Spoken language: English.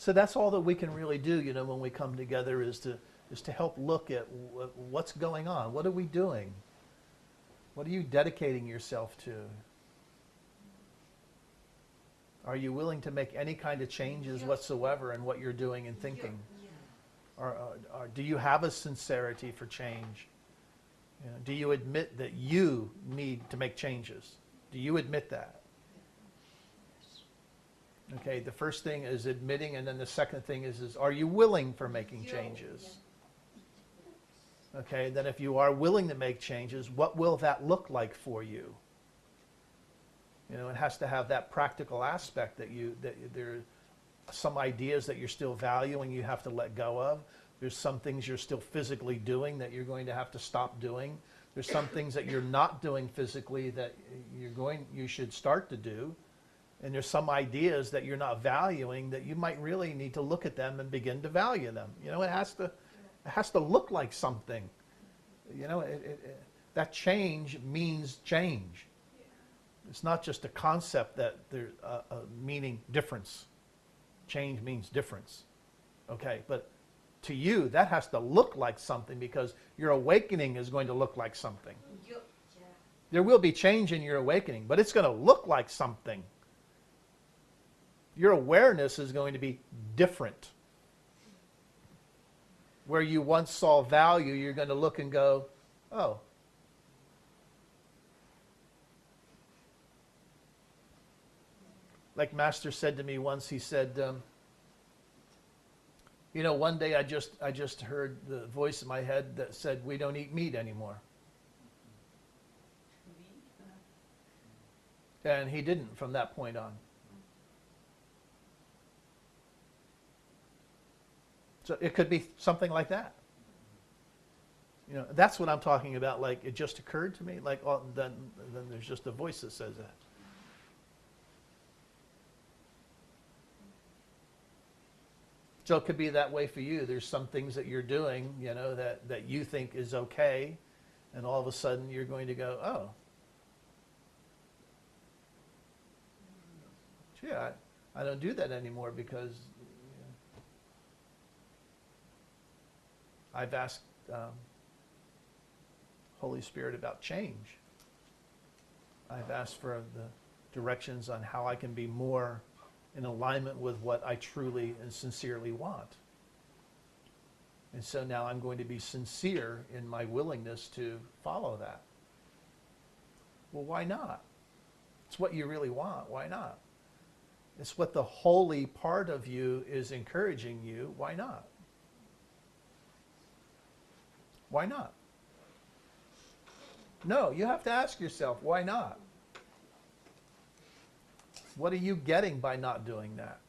So that's all that we can really do, when we come together is to help look at what's going on. What are we doing? What are you dedicating yourself to? Are you willing to make any kind of changes whatsoever in what you're doing and thinking? Or do you have a sincerity for change? Do you admit that you need to make changes? Do you admit that? Okay, the first thing is admitting, and then the second thing is are you willing for making changes? Okay, then if you are willing to make changes, what will that look like for you? It has to have that practical aspect that there are some ideas that you're still valuing you have to let go of. There's some things you're still physically doing that you're going to have to stop doing. There's some things that you're not doing physically that you should start to do. And there's some ideas that you're not valuing that you might really need to look at them and begin to value them. It has to look like something. That change means change. It's not just a concept that there's a meaning difference. Change means difference. Okay, but to you, that has to look like something because your awakening is going to look like something. There will be change in your awakening, but it's going to look like something. Your awareness is going to be different. Where you once saw value, you're going to look and go, oh. Like Master said to me once, he said, one day I just heard the voice in my head that said, we don't eat meat anymore. And he didn't from that point on. So it could be something like that. That's what I'm talking about. Like, it just occurred to me. Like, then there's just a voice that says that. So it could be that way for you. There's some things that you're doing, that you think is okay, and all of a sudden you're going to go, oh, gee, I don't do that anymore because I've asked Holy Spirit about change. I've asked for the directions on how I can be more in alignment with what I truly and sincerely want. And so now I'm going to be sincere in my willingness to follow that. Well, why not? It's what you really want. Why not? It's what the holy part of you is encouraging you. Why not? Why not? No, you have to ask yourself, why not? What are you getting by not doing that?